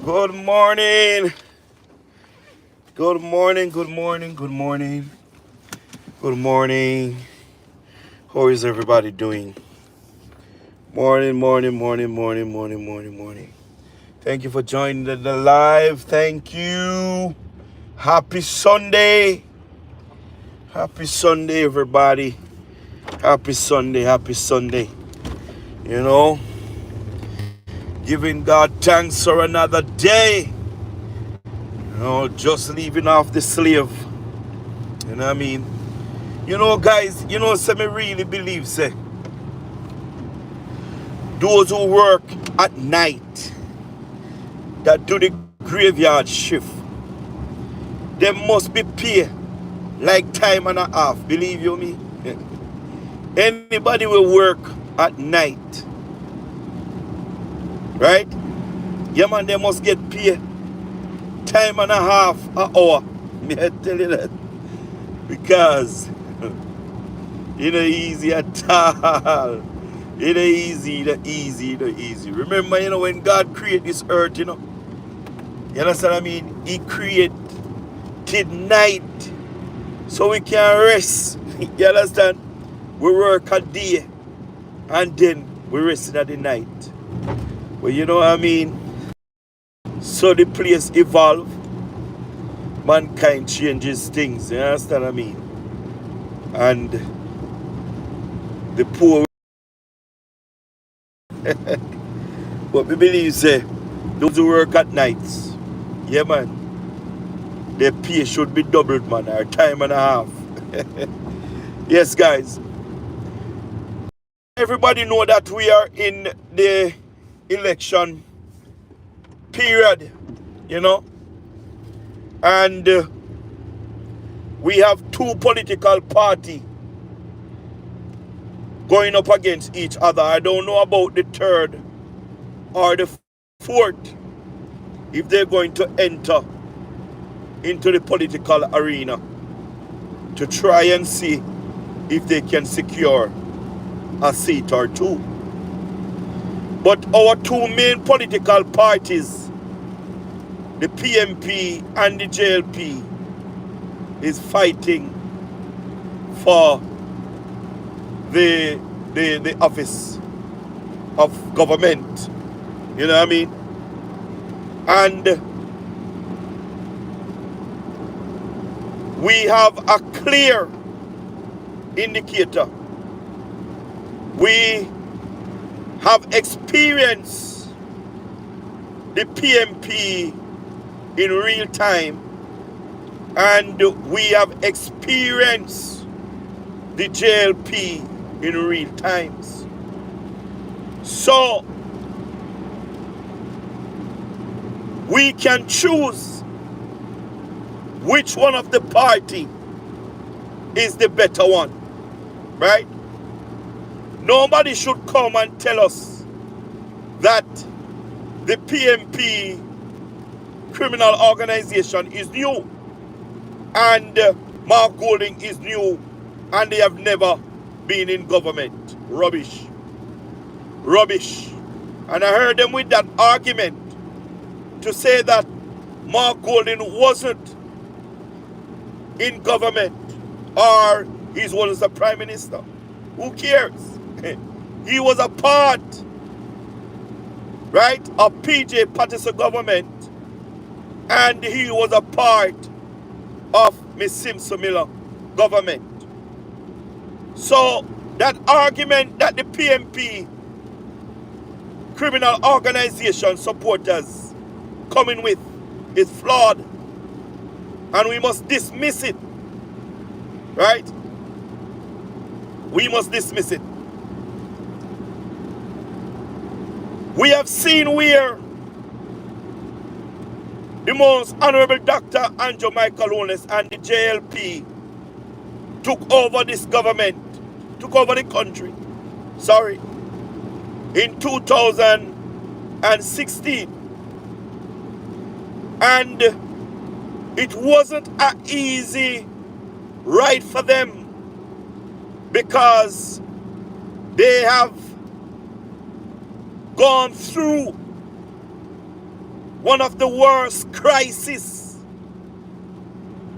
Good morning. Good morning. Good morning. Good morning. Good morning. How is everybody doing? Morning. Thank you for joining the live. Thank you. Happy Sunday. Happy Sunday, everybody. Happy Sunday. Happy Sunday. You know, giving God thanks for another day. You know, just leaving off the slave. You know what I mean? You know, guys, me really believe, say, those who work at night, that do the graveyard shift, they must be paid like time and a half, believe you me? Anybody will work at night, right? Yeah, man, they must get paid time and a half, an hour. Me I tell you that. Because it ain't easy at all. It ain't easy. Remember, when God created this earth, you understand what I mean? He created night so we can rest. You understand? We work a day and then we rest at the night. But you know what I mean? So the place evolve, mankind changes things. You understand what I mean? And the poor, but we believe say those who work at nights, yeah man, their pay should be doubled, man, or time and a half. Yes, guys. Everybody know that we are in the election period, you know, and we have two political parties going up against each other. I don't know about the third or the fourth, if they're going to enter into the political arena to try and see if they can secure a seat or two. But our two main political parties, the PMP and the JLP, is fighting for the office of government. You know what I mean? And we have a clear indicator. We have experienced the PMP in real time, and we have experienced the JLP in real times. So we can choose which one of the party is the better one, right? Nobody should come and tell us that the PMP criminal organization is new and Mark Golding is new and they have never been in government. Rubbish. And I heard them with that argument to say that Mark Golding wasn't in government or he was the prime minister. Who cares? He was a part, right, of PJ Patterson government, and he was a part of Miss Simpson Miller government. So that argument that the PMP criminal organization supporters coming with is flawed, and we must dismiss it, right? We must dismiss it. We have seen where the most honorable Dr. Andrew Michael Holness and the JLP took over this government, took over the country, in 2016. And it wasn't an easy ride for them because they have gone through one of the worst crises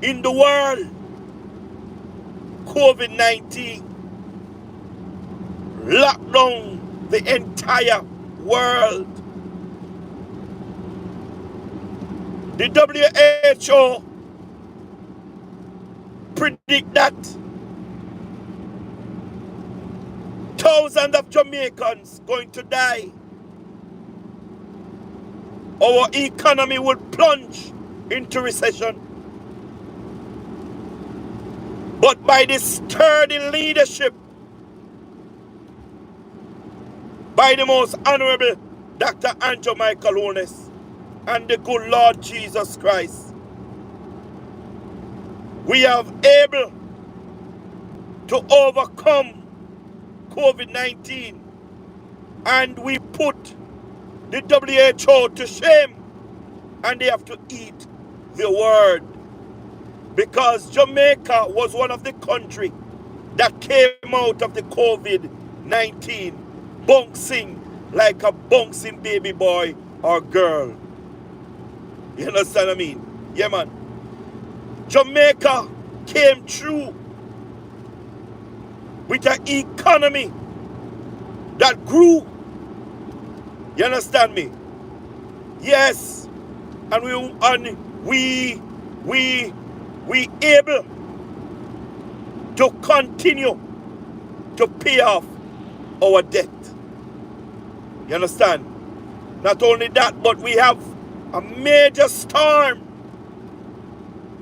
in the world, COVID-19, locked down the entire world. The WHO predict that thousands of Jamaicans going to die. Our economy would plunge into recession. But by the sturdy leadership by the most honorable Dr. Andrew Michael Holness and the good Lord Jesus Christ, we have able to overcome COVID-19, and we put the WHO to shame, and they have to eat the word, because Jamaica was one of the countries that came out of the COVID-19 bouncing like a bouncing baby boy or girl. You understand what I mean? Yeah, man. Jamaica came through with an economy that grew. You understand me? Yes. And we able to continue to pay off our debt. You understand? Not only that, but we have a major storm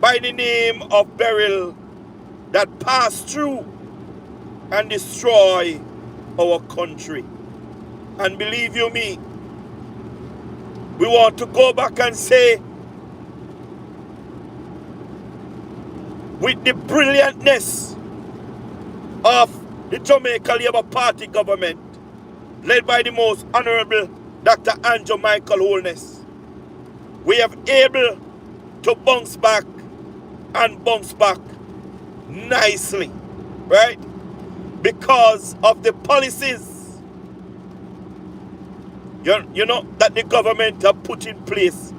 by the name of Beryl that passed through and destroy our country. And believe you me, we want to go back and say, with the brilliantness of the Jamaica Labour Party government, led by the most honorable Dr. Andrew Michael Holness, we have able to bounce back and bounce back nicely, right? Because of the policies, you know, that the government have put in place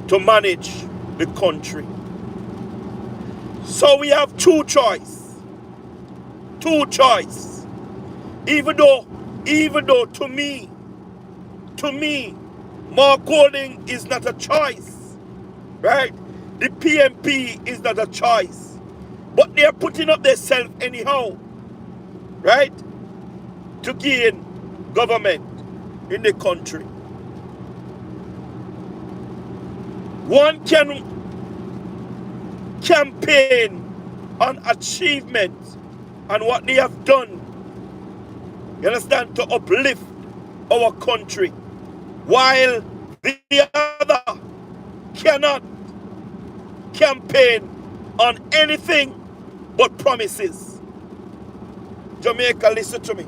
to manage the country. So we have two choice. Even though to me, Mark Golding is not a choice, right? The PMP is not a choice, but they are putting up themselves anyhow, right? To gain government in the country. One can campaign on achievements and what they have done, you understand, to uplift our country, while the other cannot campaign on anything but promises. Jamaica, listen to me,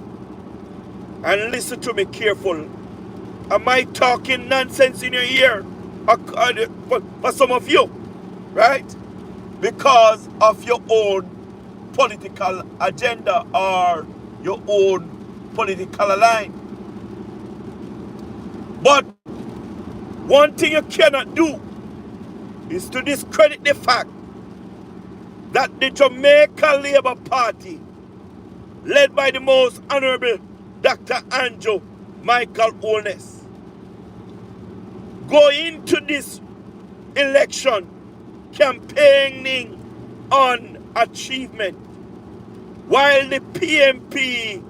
and listen to me careful. Am I talking nonsense in your ear? For some of you, right? Because of your own political agenda or your own political line. But one thing you cannot do is to discredit the fact that the Jamaica Labour Party, led by the most honorable Dr. Andrew Michael Holness, go into this election campaigning on achievement, while the PMP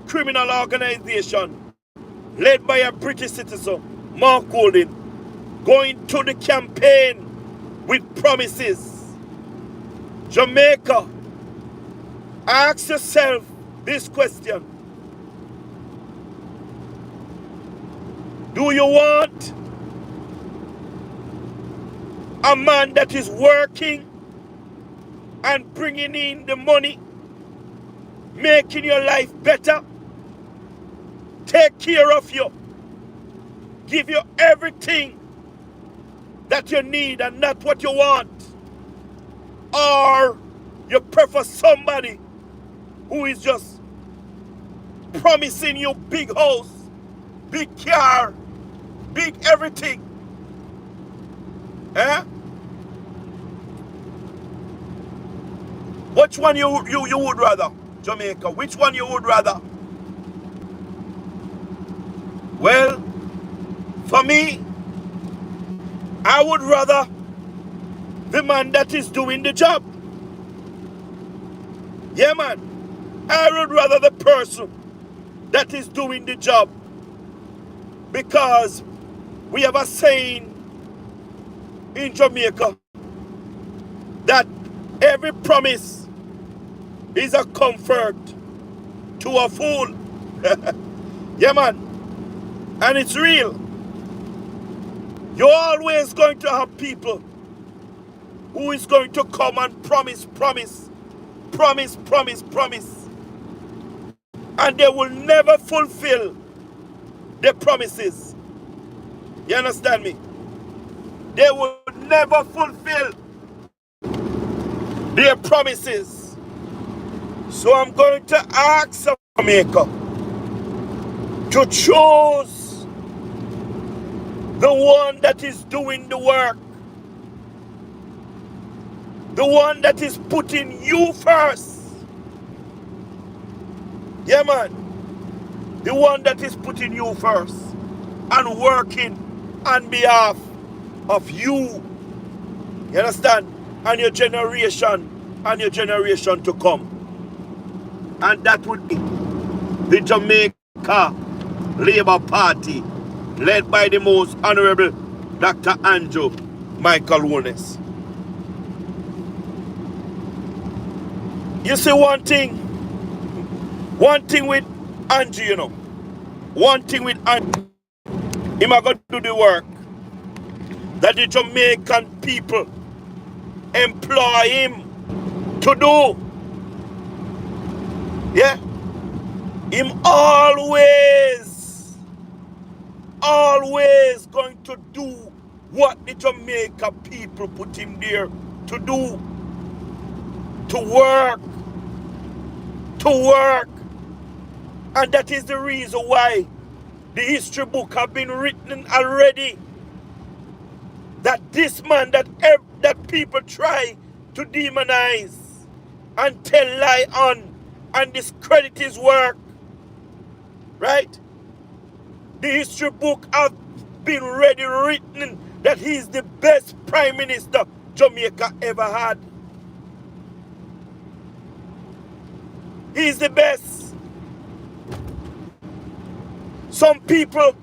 criminal organization, led by a British citizen, Mark Golding, going to the campaign with promises. Jamaica, ask yourself this question: do you want a man that is working and bringing in the money, making your life better, take care of you, give you everything that you need and not what you want? Or you prefer somebody who is just promising you big house, big car, big everything. Eh? Which one you would rather, Jamaica? Which one you would rather? Well, for me, I would rather the man that is doing the job. Yeah, man. I would rather the person that is doing the job. Because we have a saying in Jamaica that every promise is a comfort to a fool. Yeah, man. And it's real. You're always going to have people who is going to come and promise. And they will never fulfill their promises. You understand me? They will never fulfill their promises. So I'm going to ask Jamaica to choose the one that is doing the work. The one that is putting you first. Yeah, man. The one that is putting you first and working on behalf of you. You understand? And your generation to come. And that would be the Jamaica Labour Party, led by the most honorable Dr. Andrew Michael Holness. You see one thing with Andrew, you know. One thing with Andrew, he might go do the work that the Jamaican people employ him to do. Yeah? Him always going to do what the Jamaica people put him there to do. To work. And that is the reason why the history book have been written already. That this man that people try to demonize and tell lie on and discredit his work. Right? The history book have been already written that he's the best prime minister Jamaica ever had. He's the best. Some people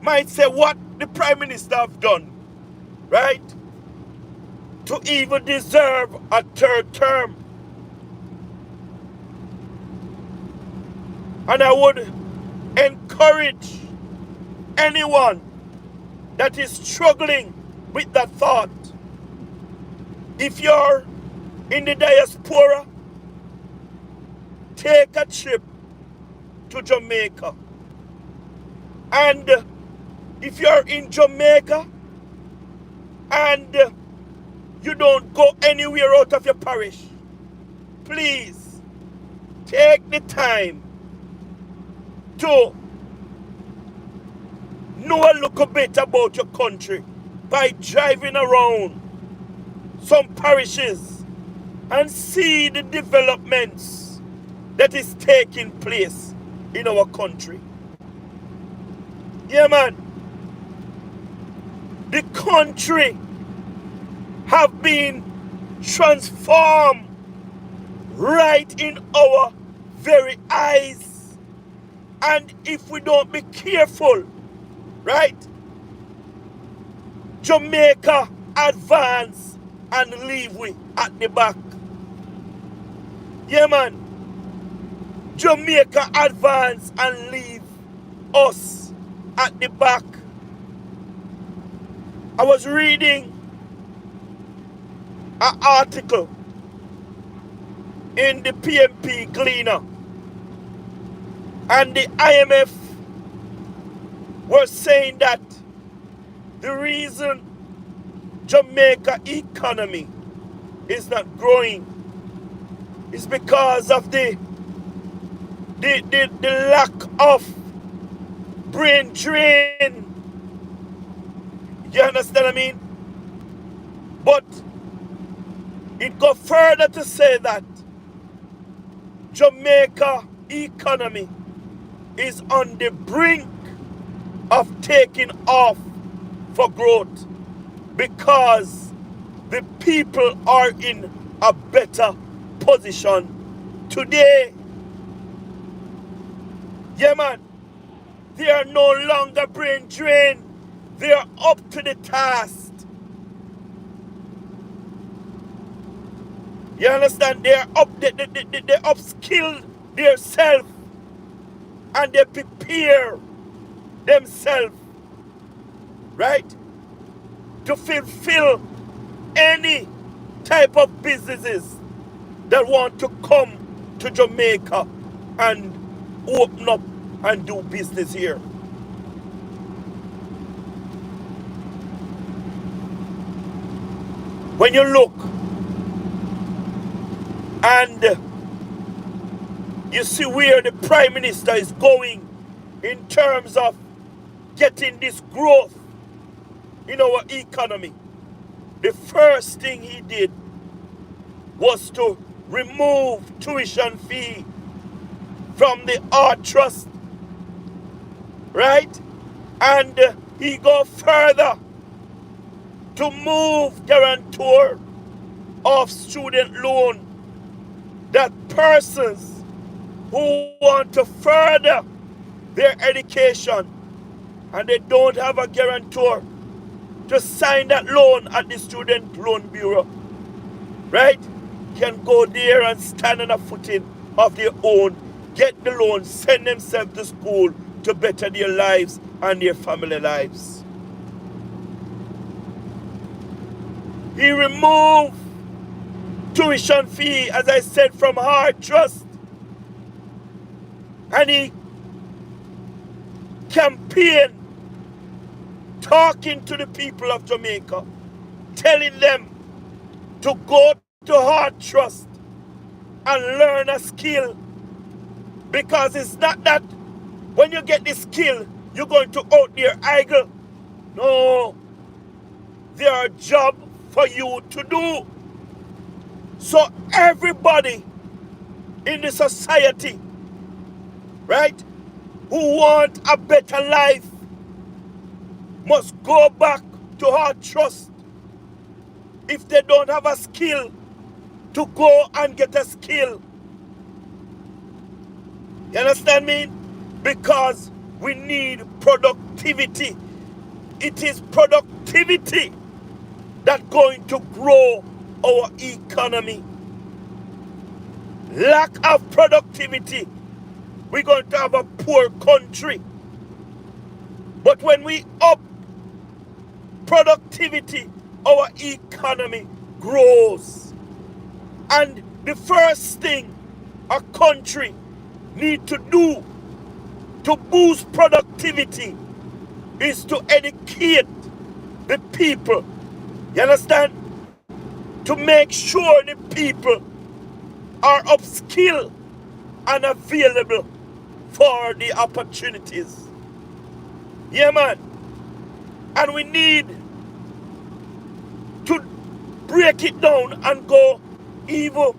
might say what the prime minister have done, right? To even deserve a third term. And I would encourage anyone that is struggling with that thought. If you're in the diaspora, take a trip to Jamaica. And if you're in Jamaica and you don't go anywhere out of your parish, please take the time to know a little bit about your country by driving around some parishes and see the developments that is taking place in our country. Yeah, man. The country have been transformed right in our very eyes. And if we don't be careful, right, Jamaica advance and leave we at the back. Yeah, man. Jamaica advance and leave us at the back. I was reading an article in the PMP Gleaner, and the IMF was saying that the reason Jamaica economy is not growing is because of the lack of brain drain. You understand what I mean? But it go further to say that Jamaica economy is on the brink of taking off for growth because the people are in a better position today. Yeah, man. They are no longer brain drained. They are up to the task. You understand? They are up. They upskill themselves and they prepare themselves, right, to fulfill any type of businesses that want to come to Jamaica and open up and do business here. When you look and you see where the Prime Minister is going in terms of getting this growth in our economy, the first thing he did was to remove tuition fee from the art trust, right? And he go further to move guarantor of student loan, that persons who want to further their education and they don't have a guarantor to sign that loan at the student loan bureau, right, can go there and stand on a footing of their own, get the loan, send themselves to school to better their lives and their family lives. He removed tuition fee, as I said, from hard trust, and he campaigned talking to the people of Jamaica, telling them to go to hard trust and learn a skill, because it's not that when you get the skill you're going to out there idle. No, there are jobs for you to do. So everybody in the society, right, who want a better life must go back to hard trust. If they don't have a skill, to go and get a skill. You understand me? Because we need productivity. It is productivity that's going to grow our economy. Lack of productivity, we're going to have a poor country. But when we up productivity, our economy grows. And the first thing a country need to do to boost productivity is to educate the people. You understand? To make sure the people are upskilled and available for the opportunities. Yeah, man. And we need to break it down and go even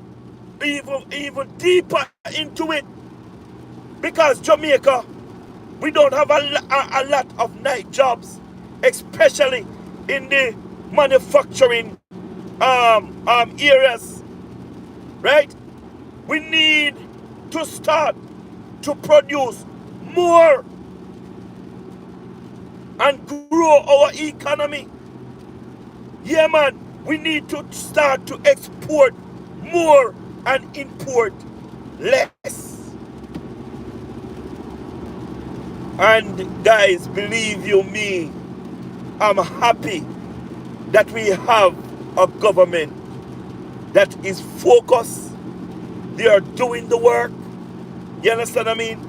deeper into it. Because Jamaica, we don't have a lot of night jobs, especially in the manufacturing areas, right? We need to start to produce more and grow our economy. Yeah, man, we need to start to export more and import less. And guys, believe you me, I'm happy that we have a government that is focused. They are doing the work. You understand what I mean?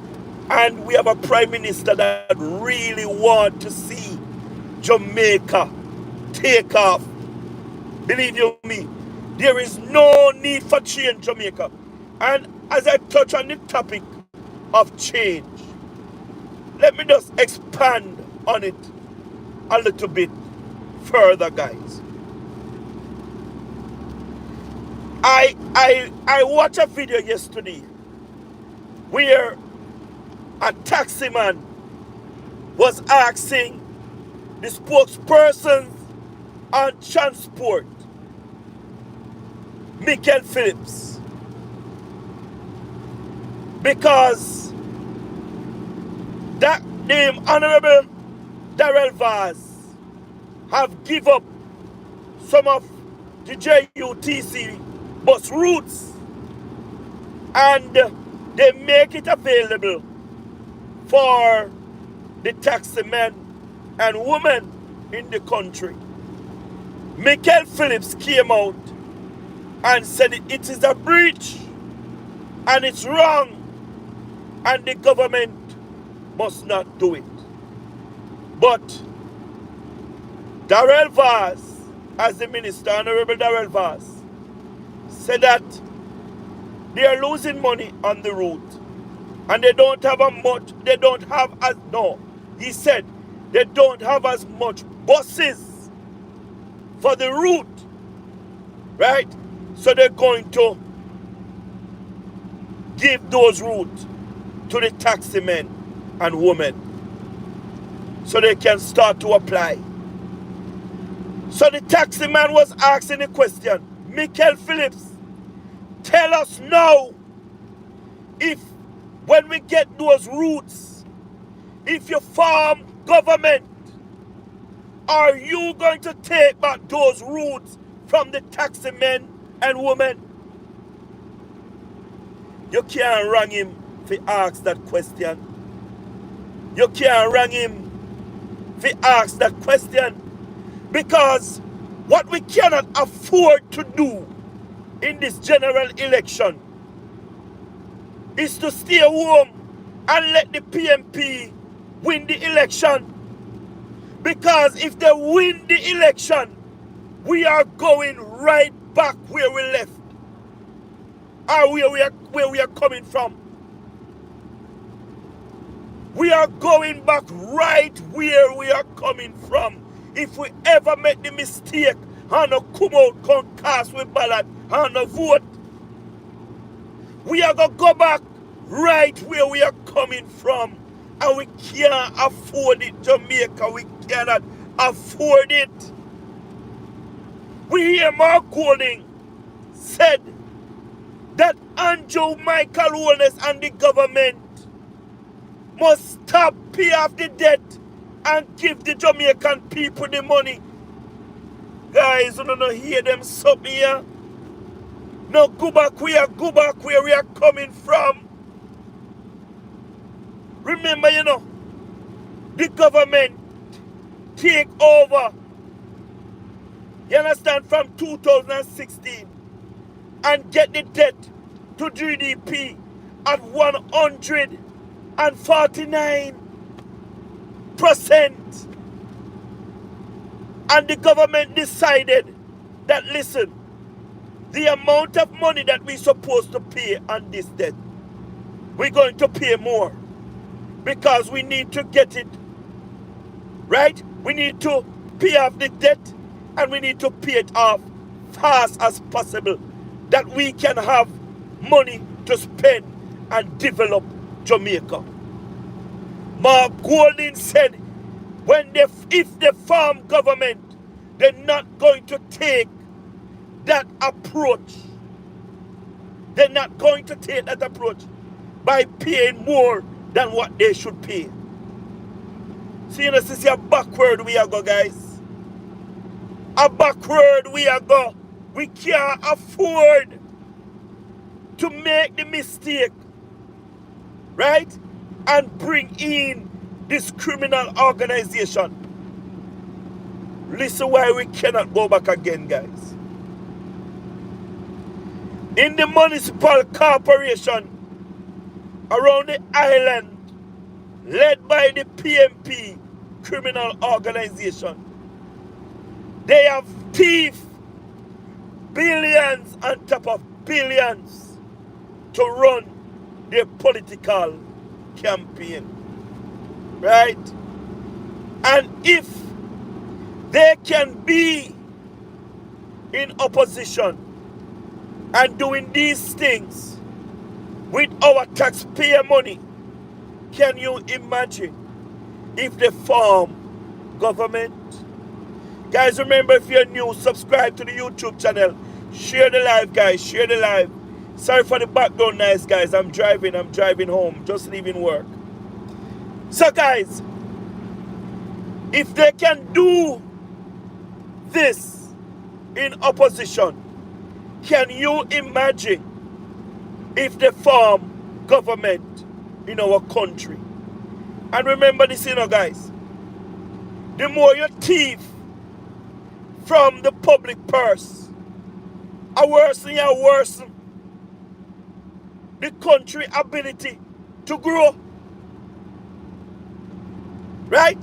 And we have a prime minister that really wants to see Jamaica take off. Believe you me, there is no need for change, Jamaica. And as I touch on the topic of change, let me just expand on it a little bit further, guys. I watched a video yesterday where a taxi man was asking the spokesperson on transport, Michael Phillips, because that name Honorable Darrell Vaz have give up some of the JUTC bus routes and they make it available for the taxi men and women in the country. Michael Phillips came out and said it is a breach and it's wrong and the government must not do it. But Darrell Vaz, as the minister, Honorable Darrell Vaz, said that they are losing money on the route and they don't have he said they don't have as much buses for the route, right? So they're going to give those routes to the taxi men and women so they can start to apply. So the taxi man was asking the question, Michael Phillips, tell us now if when we get those routes, if you form government, are you going to take back those routes from the taxi men and women? You can't wrong him if he asks that question. You can't wrong him if he asks that question. Because what we cannot afford to do in this general election is to stay home and let the PMP win the election. Because if they win the election, we are going right back where we left, or where we are coming from. We are going back right where we are coming from. If we ever make the mistake and no come out, come cast with ballot and no vote, we are going to go back right where we are coming from. And we can't afford it, Jamaica. We cannot afford it. We hear Mark Golding said that Andrew Michael Holness and the government must stop pay off the debt and give the Jamaican people the money. Guys, you don't hear them something here. No, go back where we are coming from. Remember, the government take over, you understand, from 2016 and get the debt to GDP at 149%. And the government decided that, listen, the amount of money that we're supposed to pay on this debt, we're going to pay more because we need to get it, right? We need to pay off the debt and we need to pay it off fast as possible, that we can have money to spend and develop Jamaica. Mark Golding said if they form government, they're not going to take that approach. They're not going to take that approach by paying more than what they should pay. So this is a backward we are go, guys. A backward we are go. We can't afford to make the mistake, right? And bring in this criminal organization. Listen why we cannot go back again, guys. In the municipal corporation around the island, led by the PMP criminal organization, they have thieved billions on top of billions to run their political campaign. right? And if they can be in opposition and doing these things with our taxpayer money, can you imagine if they form government? Guys, remember, if you're new, subscribe to the YouTube channel. Share the live, guys. Share the live. Sorry for the background noise, guys. I'm driving home. Just leaving work. So, guys, if they can do this in opposition, can you imagine if they form government in our country? And remember this, guys. The more you thief from the public purse, a worsen you worsen the country ability to grow. Right?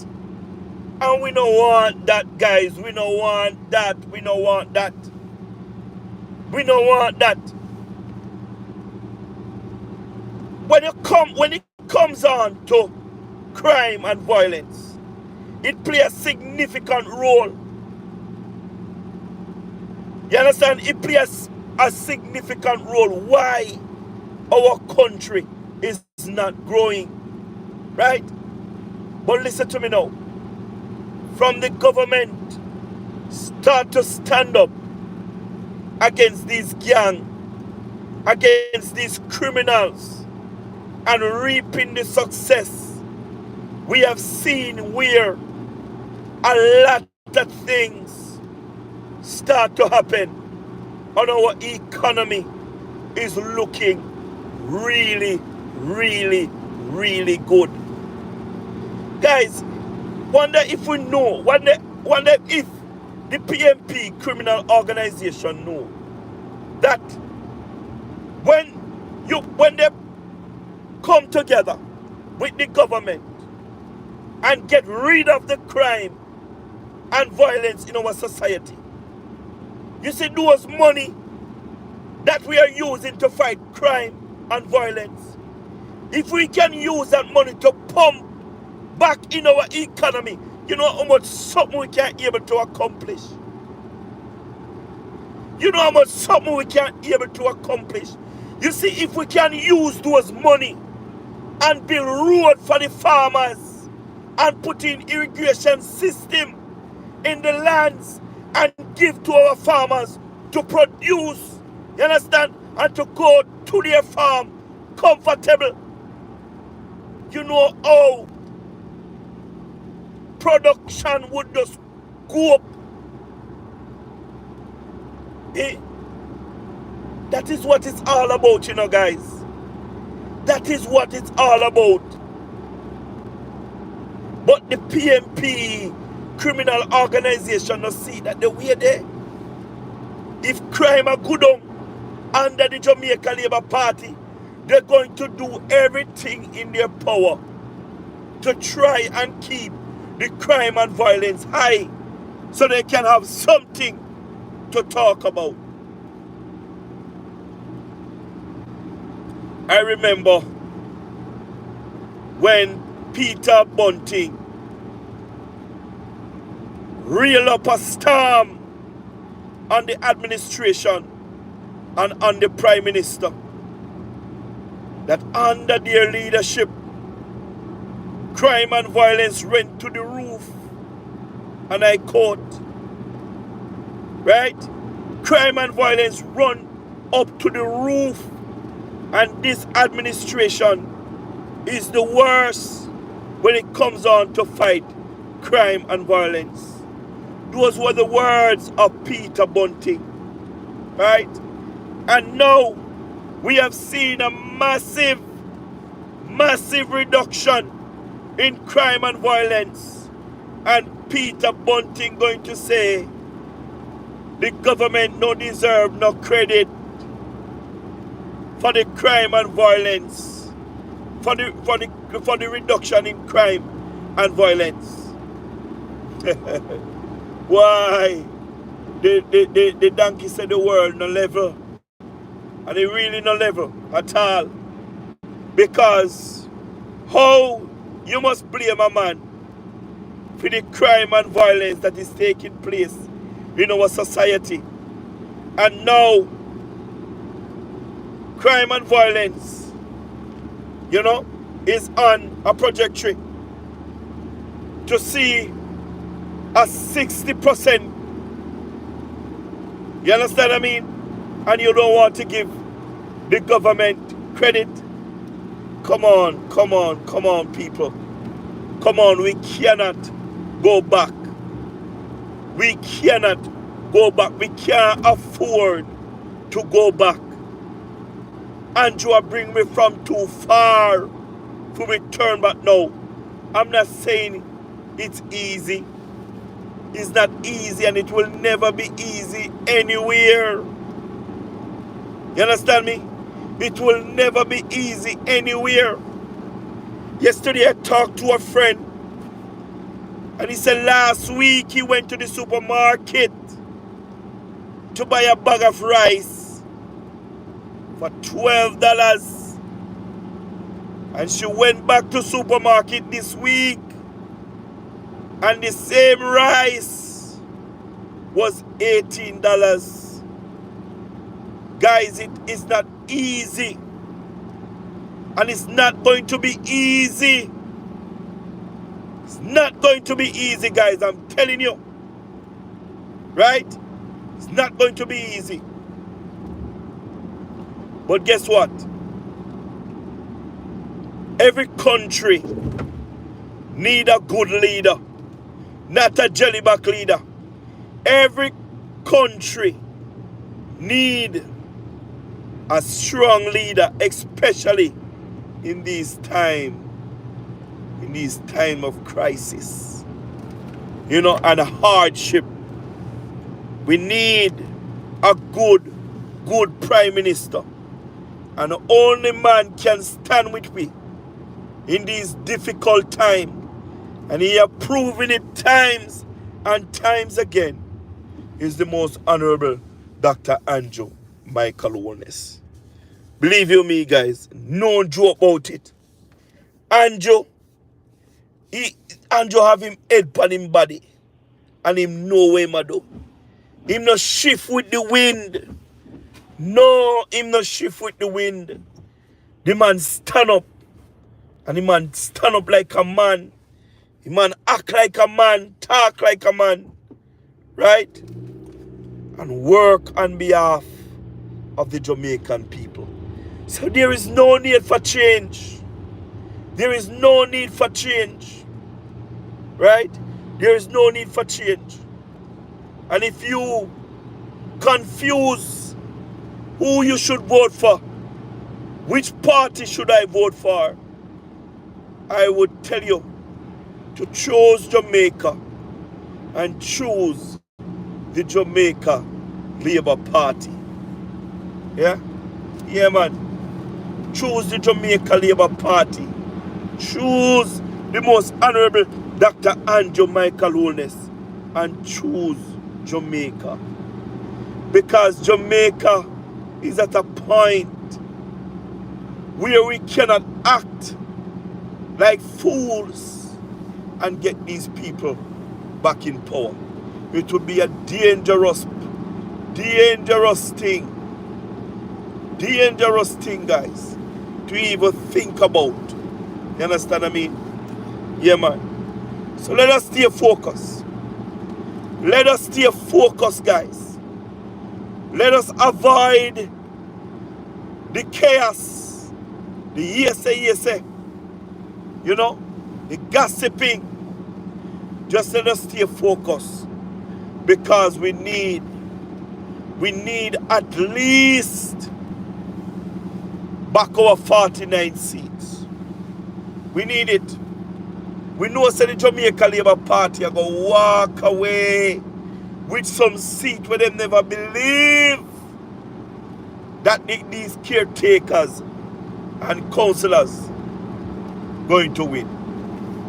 And we don't want that, guys. We don't want that. We don't want that. We don't want that. When it comes on to crime and violence, it plays a significant role. You understand? It plays a significant role why our country is not growing. Right? But listen to me now. From the government start to stand up against these gangs, against these criminals, and reaping the success, we have seen where a lot of things start to happen, and our economy is looking really, really, really good. Guys, wonder if we know, wonder if the PMP criminal organization know that when they come together with the government and get rid of the crime and violence in our society, you see those money that we are using to fight crime and violence, if we can use that money to pump back in our economy, you know how much something we can be able to accomplish. You know how much something we can be able to accomplish. You see, if we can use those money and build road for the farmers and put in irrigation system in the lands and give to our farmers to produce, you understand, and to go to their farm comfortable, you know how production would just go up. That is what it's all about, guys. That is what it's all about. But the PMP criminal organization don't see that the way there. If crime are good on under the Jamaica Labour Party, they're going to do everything in their power to try and keep the crime and violence high so they can have something to talk about. I remember when Peter Bunting reeled up a storm on the administration and on the Prime Minister, that under their leadership, crime and violence went to the roof. And I quote, right? Crime and violence run up to the roof. And this administration is the worst when it comes on to fight crime and violence. Those were the words of Peter Bunting, right? And now we have seen a massive reduction in crime and violence. And Peter Bunting going to say the government no deserve no credit for the crime and violence, for the reduction in crime and violence. Why? The donkey said the world no level. And it really no level at all. Because how You must blame a man for the crime and violence that is taking place in our society. And now, crime and violence, is on a trajectory to see a 60%. You understand what I mean? And you don't want to give the government credit. Come on, people. Come on, we cannot go back. We cannot go back. We can't afford to go back. Andrew bring me from too far to return back now. I'm not saying it's easy. It's not easy, and it will never be easy anywhere. You understand me? It will never be easy anywhere. Yesterday I talked to a friend, and he said last week he went to the supermarket to buy a bag of rice for $12. And she went back to supermarket this week, and the same rice was $18. Guys, it is not easy. And it's not going to be easy. It's not going to be easy, guys. I'm telling you. Right? It's not going to be easy. But guess what? Every country need a good leader, not a jellyback leader. Every country need a strong leader, especially in these time of crisis, and hardship. We need a good prime minister, and the only man can stand with me in these difficult times, and he has proven it times and times again, is the most honorable Dr. Andrew Michael Holness. Believe you me, guys, no joke about it. Andrew have him head on him body, and him know where him do. Him no shift with the wind. No, him no shift with the wind. The man stand up, and the man stand up like a man. The man act like a man, talk like a man, right? And work on behalf of the Jamaican people. So there is no need for change. There is no need for change. Right? There is no need for change. And if you confuse who you should vote for, which party should I vote for, I would tell you to choose Jamaica and choose the Jamaica Labour Party. Yeah? Yeah, man. Choose the Jamaica Labour Party. Choose the most honorable Dr. Andrew Michael Holness, and choose Jamaica. Because Jamaica is at a point where we cannot act like fools and get these people back in power. It would be a dangerous thing. Dangerous thing, guys, to even think about. You understand what I mean? Yeah, man. So let us stay focused. Let us stay focused, guys. Let us avoid the chaos, the yes, the gossiping. Just let us stay focused, because we need at least back over 49 seats. We need it. We know that the Jamaica Labour Party are going to walk away with some seat where they never believe that these caretakers and councillors going to win.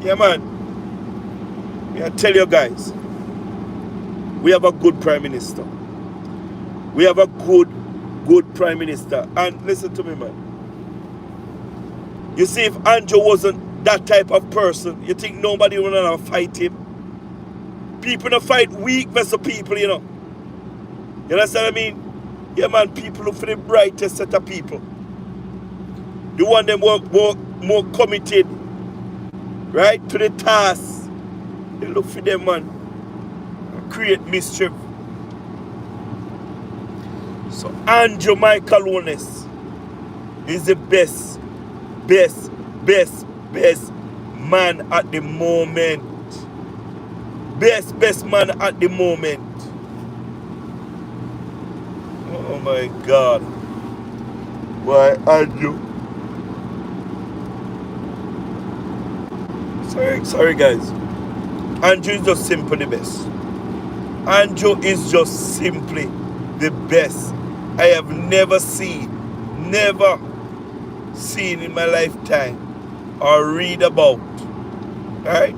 Yeah, man. I tell you guys, we have a good Prime Minister. We have a good Prime Minister. And listen to me, man. You see, if Andrew wasn't that type of person. You think nobody will not fight him? People don't fight weak vessel people, you know. You understand what I mean? Yeah, man, people look for the brightest set of people. The one them more committed, right, to the task. They look for them, man. Create mischief. So Andrew Michael Holness is the best man at the moment. Best man at the moment. Oh my God. Why Andrew? Sorry guys. Andrew is just simply the best. Andrew is just simply the best I have never seen in my lifetime or read about. Right?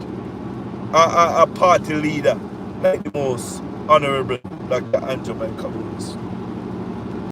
A party leader like the most honorable Dr. Andrew Michael Holness.